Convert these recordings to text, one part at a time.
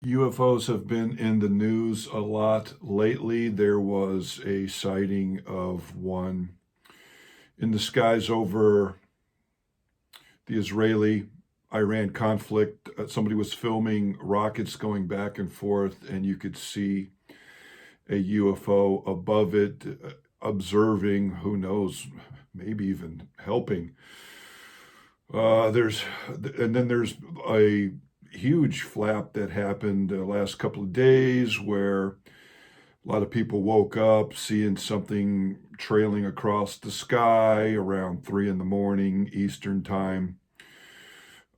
UFOs have been in the news a lot lately. There was a sighting of one in the skies over the Israeli-Iran conflict. Somebody was filming rockets going back and forth, and you could see a UFO above it, observing, who knows, maybe even helping. And then there's a huge flap that happened the last couple of days where a lot of people woke up seeing something trailing across the sky around 3 in the morning Eastern time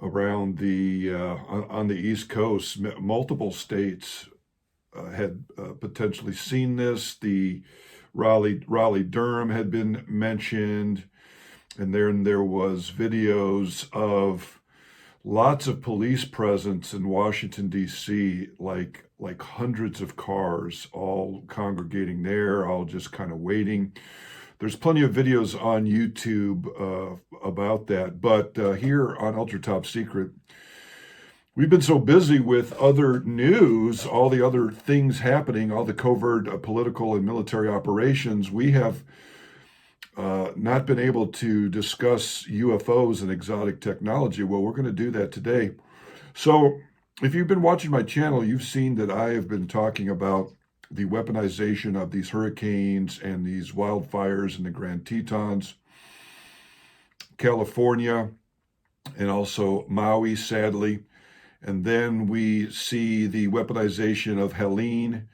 around on the East Coast. Multiple states had potentially seen this. The Raleigh-Durham had been mentioned, and then there was videos of lots of police presence in Washington, D.C., like hundreds of cars all congregating there, all just kind of waiting. There's plenty of videos on YouTube about that. But here on Ultra Top Secret, we've been so busy with other news, all the other things happening, all the covert political and military operations, we have not been able to discuss UFOs and exotic technology. Well, we're going to do that today. So if you've been watching my channel, you've seen that I have been talking about the weaponization of these hurricanes and these wildfires in the Grand Tetons, California, and also Maui, sadly. And then we see the weaponization of Helene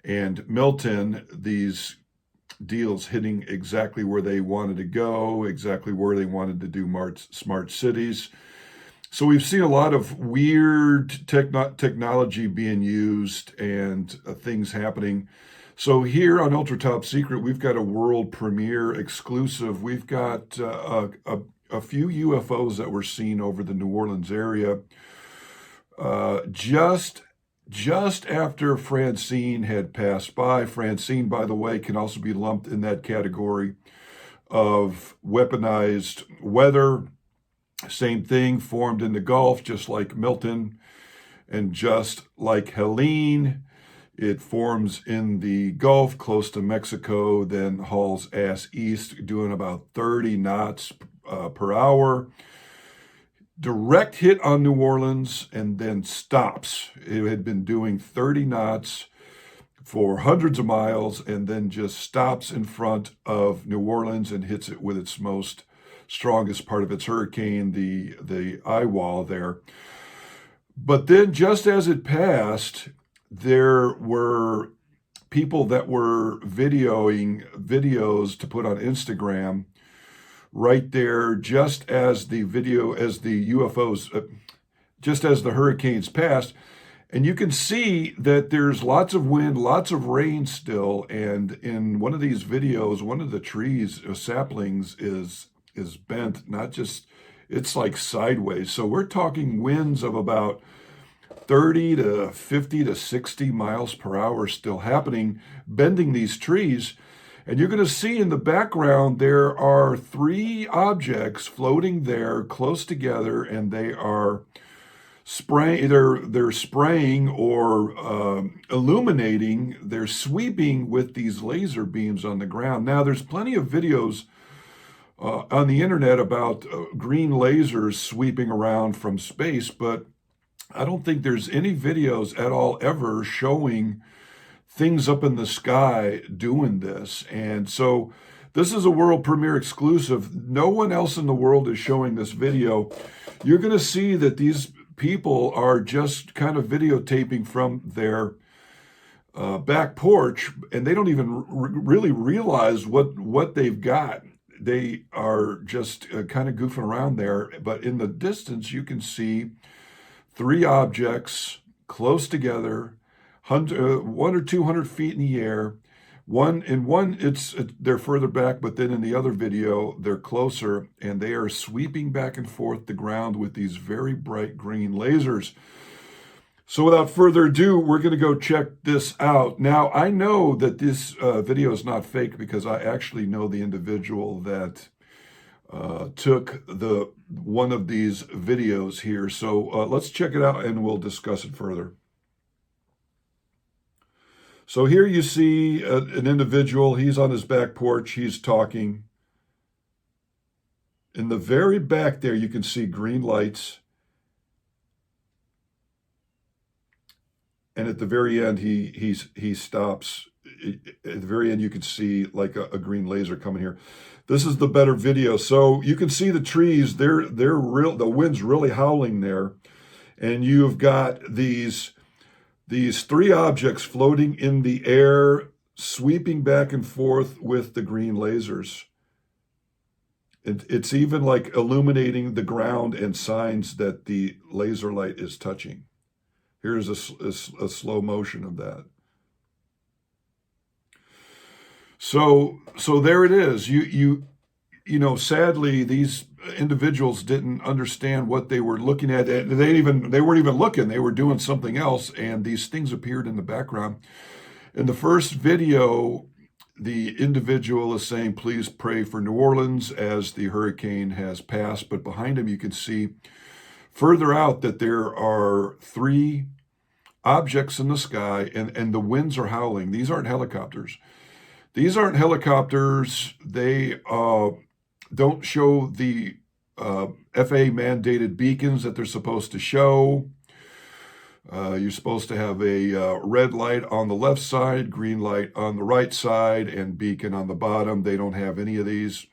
and Milton, these deals hitting exactly where they wanted to go, exactly where they wanted to do smart cities. So we've seen a lot of weird technology being used and things happening. So here on Ultra Top Secret, we've got a world premiere exclusive. We've got a few UFOs that were seen over the New Orleans area just after Francine had passed by. Francine, by the way, can also be lumped in that category of weaponized weather. Same thing, formed in the Gulf, just like Milton, and just like Helene. It forms in the Gulf, close to Mexico, then hauls ass east, doing about 30 knots per hour. Direct hit on New Orleans and then stops. It had been doing 30 knots for hundreds of miles and then just stops in front of New Orleans and hits it with its strongest part of its hurricane, the eye wall there. But then just as it passed, there were people that were videoing videos to put on Instagram right there, just as the UFOs, just as the hurricanes passed. And you can see that there's lots of wind, lots of rain still. And in one of these videos, one of the trees, saplings, is bent, not just, it's like sideways. So we're talking winds of about 30 to 50 to 60 miles per hour still happening, bending these trees. And you're going to see in the background, there are 3 objects floating there close together, and they are spraying, they're spraying or illuminating, they're sweeping with these laser beams on the ground. Now, there's plenty of videos on the internet about green lasers sweeping around from space, but I don't think there's any videos at all ever showing things up in the sky doing this. And so this is a world premiere exclusive. No one else in the world is showing this video. You're going to see that these people are just kind of videotaping from their back porch, and they don't even really realize what they've got. They are just kind of goofing around there. But in the distance, you can see 3 objects close together, 100 or 200 feet in the air. They're further back, but then in the other video, they're closer, and they are sweeping back and forth the ground with these very bright green lasers. So without further ado, we're going to go check this out. Now, I know that this video is not fake because I actually know the individual that took one of these videos here. So let's check it out and we'll discuss it further. So here you see an individual. He's on his back porch. He's talking. In the very back there, you can see green lights. And at the very end, he stops. At the very end, you can see like a green laser coming here. This is the better video. So you can see the trees. They're real. The wind's really howling there, and you've got these three objects floating in the air, sweeping back and forth with the green lasers. It's even like illuminating the ground and signs that the laser light is touching. Here's a slow motion of that. So there it is. You know, sadly, these individuals didn't understand what they were looking at. They weren't even looking. They were doing something else, and these things appeared in the background. In the first video, the individual is saying, "Please pray for New Orleans," as the hurricane has passed. But behind him, you can see further out that there are three objects in the sky, and the winds are howling. These aren't helicopters. These aren't helicopters. They don't show the FAA mandated beacons that they're supposed to show. You're supposed to have a red light on the left side, green light on the right side, and beacon on the bottom. They don't have any of these.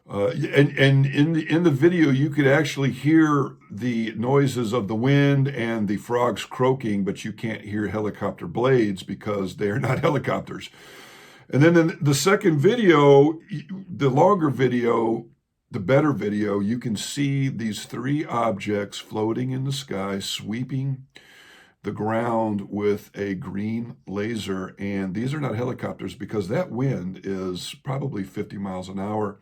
And in the video, you could actually hear the noises of the wind and the frogs croaking, but you can't hear helicopter blades because they're not helicopters. And then in the second video, the longer video, the better video, you can see these three objects floating in the sky, sweeping the ground with a green laser. And these are not helicopters because that wind is probably 50 miles an hour.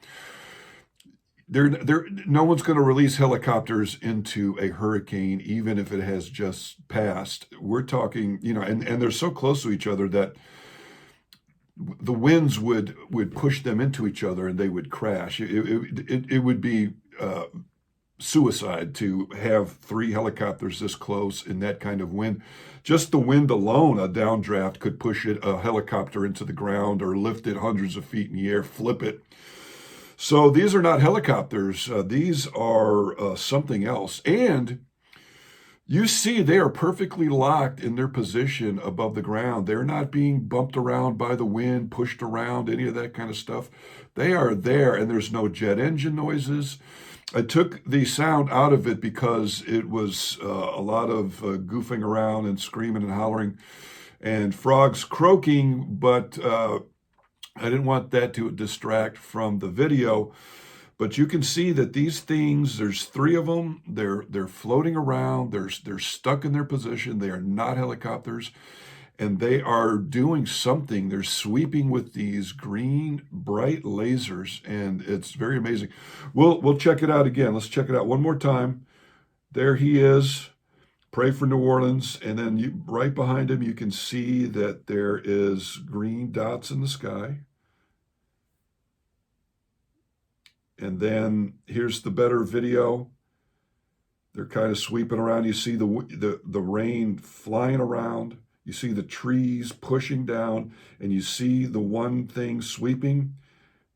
No one's going to release helicopters into a hurricane, even if it has just passed. We're talking, you know, and they're so close to each other that the winds would push them into each other and they would crash. It would be suicide to have three helicopters this close in that kind of wind. Just the wind alone, a downdraft could push a helicopter into the ground or lift it hundreds of feet in the air, flip it. So these are not helicopters. These are something else. And you see they are perfectly locked in their position above the ground. They're not being bumped around by the wind, pushed around, any of that kind of stuff. They are there, and there's no jet engine noises. I took the sound out of it because it was a lot of goofing around and screaming and hollering and frogs croaking, but I didn't want that to distract from the video. But you can see that these things, there's three of them. They're floating around. They're stuck in their position. They are not helicopters, and they are doing something. They're sweeping with these green, bright lasers, and it's very amazing. We'll check it out again. Let's check it out one more time. There he is. Pray for New Orleans, and then right behind him, you can see that there is green dots in the sky. And then here's the better video. They're kind of sweeping around. You see the rain flying around. You see the trees pushing down, and you see the one thing sweeping.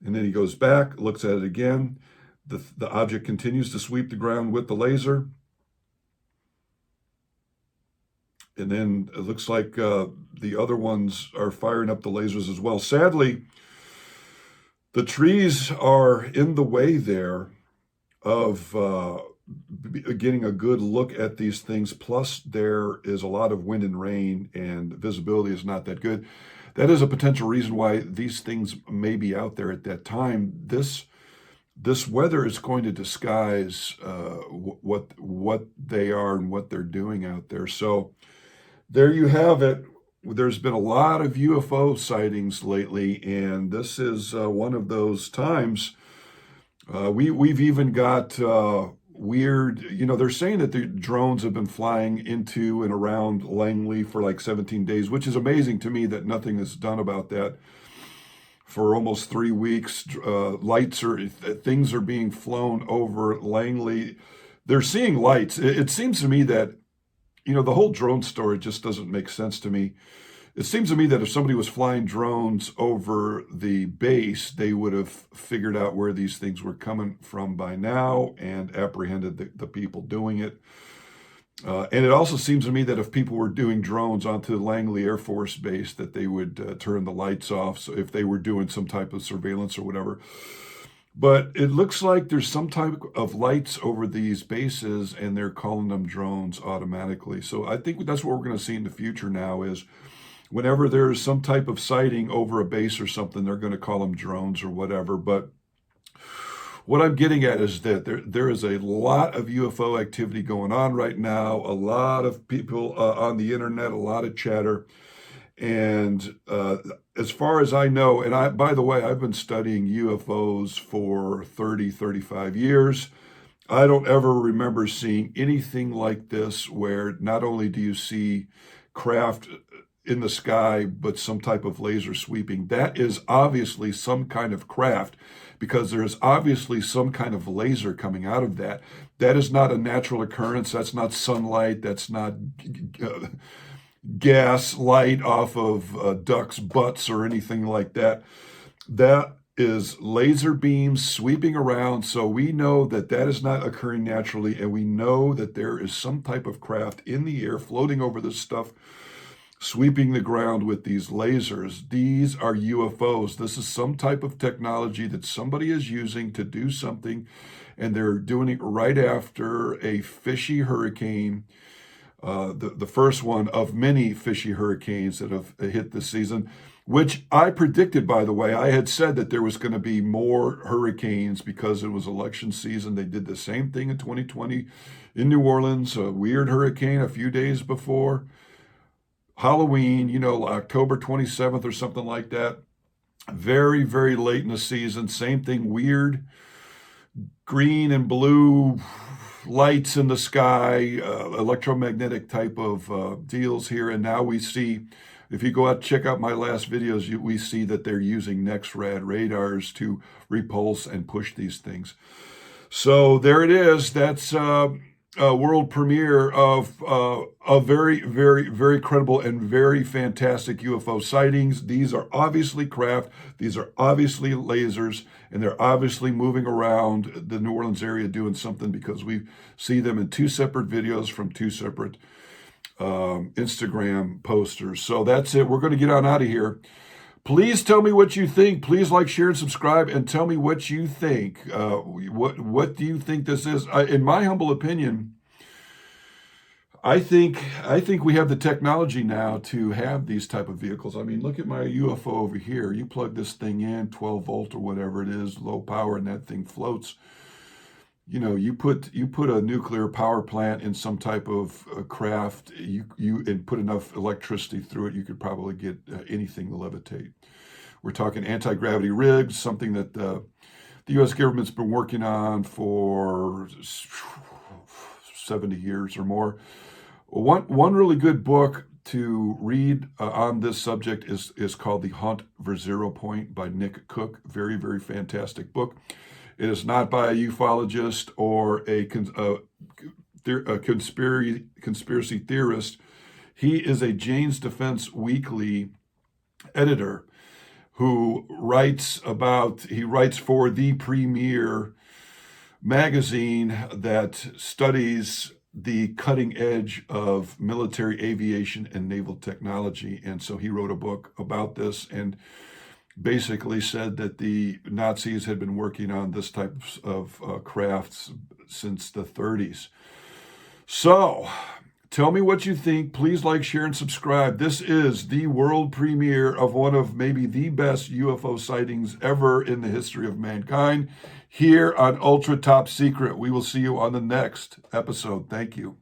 And then he goes back, looks at it again. The object continues to sweep the ground with the laser. And then it looks like the other ones are firing up the lasers as well. Sadly, the trees are in the way there of getting a good look at these things. Plus, there is a lot of wind and rain, and visibility is not that good. That is a potential reason why these things may be out there at that time. This weather is going to disguise what they are and what they're doing out there. So there you have it. There's been a lot of UFO sightings lately, and this is one of those times. We've even got weird, you know, they're saying that the drones have been flying into and around Langley for like 17 days, which is amazing to me that nothing is done about that. For almost 3 weeks, things are being flown over Langley. They're seeing lights. It seems to me that, you know, the whole drone story just doesn't make sense to me. It seems to me that if somebody was flying drones over the base, they would have figured out where these things were coming from by now and apprehended the people doing it. And it also seems to me that if people were doing drones onto Langley Air Force Base, that they would turn the lights off. So if they were doing some type of surveillance or whatever. But it looks like there's some type of lights over these bases, and they're calling them drones automatically. So I think that's what we're going to see in the future now is whenever there's some type of sighting over a base or something, they're going to call them drones or whatever. But what I'm getting at is that there is a lot of UFO activity going on right now, a lot of people on the internet, a lot of chatter. And as far as I know, and by the way, I've been studying UFOs for 30, 35 years. I don't ever remember seeing anything like this where not only do you see craft in the sky, but some type of laser sweeping. That is obviously some kind of craft because there is obviously some kind of laser coming out of that. That is not a natural occurrence. That's not sunlight. That's not gas light off of ducks' butts or anything like that. That is laser beams sweeping around. So we know that that is not occurring naturally. And we know that there is some type of craft in the air floating over this stuff, sweeping the ground with these lasers. These are UFOs. This is some type of technology that somebody is using to do something, and they're doing it right after a fishy hurricane, the first one of many fishy hurricanes that have hit this season, which I predicted, by the way. I had said that there was going to be more hurricanes because it was election season. They did the same thing in 2020 in New Orleans, a weird hurricane a few days before Halloween, October 27th or something like that. Very, very late in the season. Same thing, weird green and blue lights in the sky, electromagnetic type of deals here. And now we see, if you go out, check out my last videos, we see that they're using NEXRAD radars to repulse and push these things. So there it is. That's a world premiere of a very, very, very credible and very fantastic UFO sightings. These are obviously craft. These are obviously lasers, and they're obviously moving around the New Orleans area doing something because we see them in two separate videos from two separate Instagram posters. So that's it. We're going to get on out of here. Please tell me what you think. Please like, share, and subscribe, and tell me what you think. What do you think this is? In my humble opinion, I think we have the technology now to have these type of vehicles. I mean, look at my UFO over here. You plug this thing in, 12 volt or whatever it is, low power, and that thing floats. You put a nuclear power plant in some type of craft, and put enough electricity through it, you could probably get anything to levitate. We're talking anti-gravity rigs, something that the U.S. government's been working on for 70 years or more. One really good book to read on this subject is called The Hunt for Zero Point by Nick Cook. Very, very fantastic book. It is not by a ufologist or a conspiracy theorist. He is a Jane's Defense Weekly editor who writes for the premier magazine that studies the cutting edge of military aviation and naval technology. And so he wrote a book about this and basically said that the Nazis had been working on this type of crafts since the 30s. So tell me what you think. Please like, share, and subscribe. This is the world premiere of one of maybe the best UFO sightings ever in the history of mankind here on Ultra Top Secret. We will see you on the next episode. Thank you.